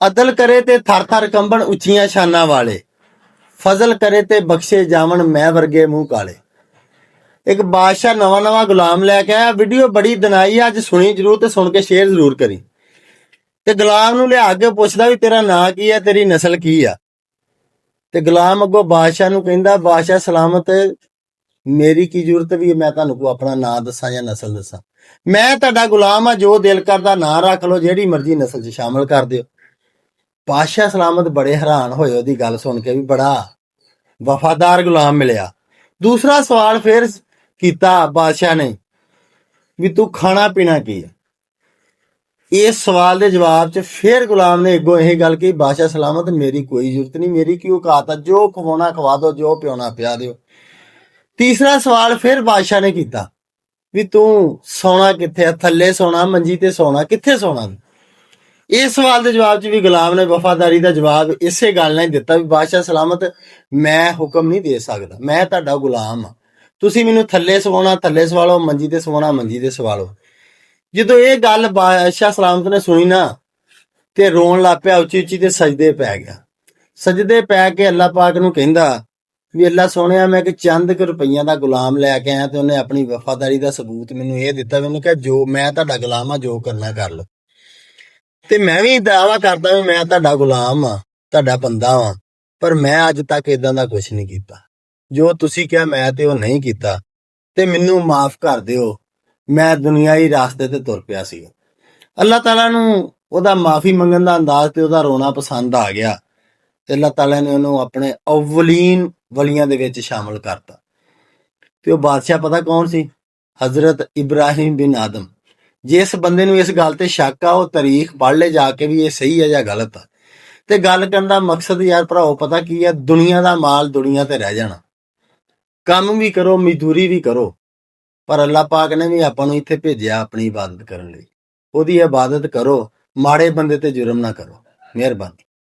ਅਦਲ ਕਰੇ ਤੇ ਥਰ ਥਰ ਕੰਬਣ ਉੱਚੀਆਂ ਸ਼ਾਨਾਂ ਵਾਲੇ, ਫਜ਼ਲ ਕਰੇ ਤੇ ਬਖਸ਼ੇ ਜਾਵਣ ਮੈਂ ਵਰਗੇ ਮੂੰਹ ਕਾਲੇ। ਇੱਕ ਬਾਦਸ਼ਾਹ ਨਵਾਂ ਗੁਲਾਮ ਲੈ ਕੇ ਆਇਆ। ਵੀਡੀਓ ਬੜੀ ਦਿਨਾਈ ਆ, ਅੱਜ ਸੁਣੀ ਜ਼ਰੂਰ ਤੇ ਸੁਣ ਕੇ ਸ਼ੇਅਰ ਜ਼ਰੂਰ ਕਰੀ। ਤੇ ਗੁਲਾਮ ਨੂੰ ਲਿਆ ਕੇ ਪੁੱਛਦਾ ਵੀ ਤੇਰਾ ਨਾਂ ਕੀ ਹੈ, ਤੇਰੀ ਨਸਲ ਕੀ ਆ। ਤੇ ਗੁਲਾਮ ਅੱਗੋਂ ਬਾਦਸ਼ਾਹ ਨੂੰ ਕਹਿੰਦਾ, ਬਾਦਸ਼ਾਹ ਸਲਾਮਤ, ਮੇਰੀ ਕੀ ਜ਼ਰੂਰਤ ਵੀ ਮੈਂ ਤੁਹਾਨੂੰ ਕੋ ਆਪਣਾ ਨਾਂ ਦੱਸਾਂ ਜਾਂ ਨਸਲ ਦੱਸਾਂ। ਮੈਂ ਤੁਹਾਡਾ ਗੁਲਾਮ ਆ, ਜੋ ਦਿਲ ਕਰਦਾ ਨਾਂ ਰੱਖ ਲਓ, ਜਿਹੜੀ ਮਰਜ਼ੀ ਨਸਲ 'ਚ ਸ਼ਾਮਲ ਕਰ ਦਿਓ। ਬਾਦਸ਼ਾਹ ਸਲਾਮਤ ਬੜੇ ਹੈਰਾਨ ਹੋਏ ਉਹਦੀ ਗੱਲ ਸੁਣ ਕੇ, ਵੀ ਬੜਾ ਵਫਾਦਾਰ ਗੁਲਾਮ ਮਿਲਿਆ। ਦੂਸਰਾ ਸਵਾਲ ਫੇਰ ਕੀਤਾ ਬਾਦਸ਼ਾਹ ਨੇ, ਵੀ ਤੂੰ ਖਾਣਾ ਪੀਣਾ ਕੀ ਹੈ। ਇਸ ਸਵਾਲ ਦੇ ਜਵਾਬ 'ਚ ਫੇਰ ਗੁਲਾਮ ਨੇ ਅੱਗੋਂ ਇਹ ਗੱਲ ਕਹੀ, ਬਾਦਸ਼ਾਹ ਸਲਾਮਤ, ਮੇਰੀ ਕੋਈ ਜ਼ਰੂਰਤ ਨਹੀਂ, ਮੇਰੀ ਕੀ ਔਕਾਤ ਆ, ਜੋ ਖਵਾਉਣਾ ਖਵਾ ਦਿਓ, ਜੋ ਪਿਉਣਾ ਪਿਆ ਦਿਓ। ਤੀਸਰਾ ਸਵਾਲ ਫਿਰ ਬਾਦਸ਼ਾਹ ਨੇ ਕੀਤਾ, ਵੀ ਤੂੰ ਸੌਣਾ ਕਿੱਥੇ ਆ, ਥੱਲੇ ਸੌਣਾ, ਮੰਜੀ ਤੇ ਸੌਣਾ, ਕਿੱਥੇ ਸੌਣਾ। ਇਸ ਸਵਾਲ ਦੇ ਜਵਾਬ 'ਚ ਵੀ ਗੁਲਾਮ ਨੇ ਵਫਾਦਾਰੀ ਦਾ ਜਵਾਬ ਇਸੇ ਗੱਲ ਨਾਲ ਹੀ ਦਿੱਤਾ, ਵੀ ਬਾਦਸ਼ਾਹ ਸਲਾਮਤ, ਮੈਂ ਹੁਕਮ ਨਹੀਂ ਦੇ ਸਕਦਾ, ਮੈਂ ਤੁਹਾਡਾ ਗੁਲਾਮ ਆ, ਤੁਸੀਂ ਮੈਨੂੰ ਥੱਲੇ ਸਵਾਉਣਾ ਥੱਲੇ ਸਵਾ ਲਓ, ਮੰਜੀ ਤੇ ਸਵਾਉਣਾ ਮੰਜੀ ਤੇ ਸਵਾ ਲਓ। ਜਦੋਂ ਇਹ ਗੱਲ ਬਾਦਸ਼ਾਹ ਸਲਾਮਤ ਨੇ ਸੁਣੀ ਨਾ, ਤੇ ਰੋਣ ਲੱਗ ਪਿਆ ਉੱਚੀ ਉੱਚੀ, ਤੇ ਸਜਦੇ ਪੈ ਗਿਆ। ਸਜਦੇ ਪੈ ਕੇ ਅੱਲਾਹ ਪਾਕ ਨੂੰ ਕਹਿੰਦਾ, ਵੀ ਅੱਲਾ ਸੋਹਣਿਆ, ਮੈਂ ਕਿ ਚੰਦ ਕੁ ਰੁਪਈਆਂ ਦਾ ਗੁਲਾਮ ਲੈ ਕੇ ਆਇਆ, ਤੇ ਉਹਨੇ ਆਪਣੀ ਵਫਾਦਾਰੀ ਦਾ ਸਬੂਤ ਮੈਨੂੰ ਇਹ ਦਿੱਤਾ, ਮੈਨੂੰ ਕਿਹਾ ਜੋ ਮੈਂ ਤੁਹਾਡਾ ਗੁਲਾਮ ਆ, ਜੋ ਕਰਨਾ ਕਰ ਲਓ। ਤੇ ਮੈਂ ਵੀ ਦਾਅਵਾ ਕਰਦਾ ਵੀ ਮੈਂ ਤੁਹਾਡਾ ਗੁਲਾਮ ਆ, ਤੁਹਾਡਾ ਬੰਦਾ ਵਾਂ, ਪਰ ਮੈਂ ਅੱਜ ਤੱਕ ਇਦਾਂ ਦਾ ਕੁਝ ਨਹੀਂ ਕੀਤਾ। ਜੋ ਤੁਸੀਂ ਕਿਹਾ ਮੈਂ ਤੇ ਉਹ ਨਹੀਂ ਕੀਤਾ, ਤੇ ਮੈਨੂੰ ਮਾਫ ਕਰ ਦਿਓ, ਮੈਂ ਦੁਨਿਆਈ ਰਾਸਤੇ ਤੇ ਤੁਰ ਪਿਆ ਸੀ। ਅੱਲਾਹ ਤਾਲਾ ਨੂੰ ਉਹਦਾ ਮਾਫੀ ਮੰਗਣ ਦਾ ਅੰਦਾਜ਼ ਤੇ ਉਹਦਾ ਰੋਣਾ ਪਸੰਦ ਆ ਗਿਆ, ਤੇ ਅੱਲਾਹ ਤਾਲਾ ਨੇ ਉਹਨੂੰ ਆਪਣੇ ਅਵਲੀਨ ਵਲੀਆਂ ਦੇ ਵਿੱਚ ਸ਼ਾਮਲ ਕਰਤਾ। ਤੇ ਉਹ ਬਾਦਸ਼ਾਹ ਪਤਾ ਕੌਣ ਸੀ? ਹਜ਼ਰਤ ਇਬਰਾਹੀਮ ਬਿਨ ਆਦਮ। ਜਿਸ ਬੰਦੇ ਨੂੰ ਇਸ ਗੱਲ ਤੇ ਸ਼ੱਕ ਆ, ਉਹ ਤਾਰੀਖ ਪੜ੍ਹ ਲੈ ਜਾ ਕੇ ਵੀ ਇਹ ਸਹੀ ਹੈ ਜਾਂ ਗਲਤ ਆ। ਤੇ ਗੱਲ ਕਰਨ ਦਾ ਮਕਸਦ ਯਾਰ ਭਰਾਓ ਪਤਾ ਕੀ ਆ, ਦੁਨੀਆ ਦਾ ਮਾਲ ਦੁਨੀਆ ਤੇ ਰਹਿ ਜਾਣਾ। ਕੰਮ ਵੀ ਕਰੋ, ਮਜ਼ਦੂਰੀ ਵੀ ਕਰੋ, ਪਰ ਅੱਲਾਹ ਪਾਕ ਨੇ ਵੀ ਆਪਾਂ ਨੂੰ ਇੱਥੇ ਭੇਜਿਆ ਆਪਣੀ ਇਬਾਦਤ ਕਰਨ ਲਈ। ਉਹਦੀ ਇਬਾਦਤ ਕਰੋ, ਮਾੜੇ ਬੰਦੇ ਤੇ ਜੁਰਮ ਨਾ ਕਰੋ। ਮਿਹਰਬਾਨੀ।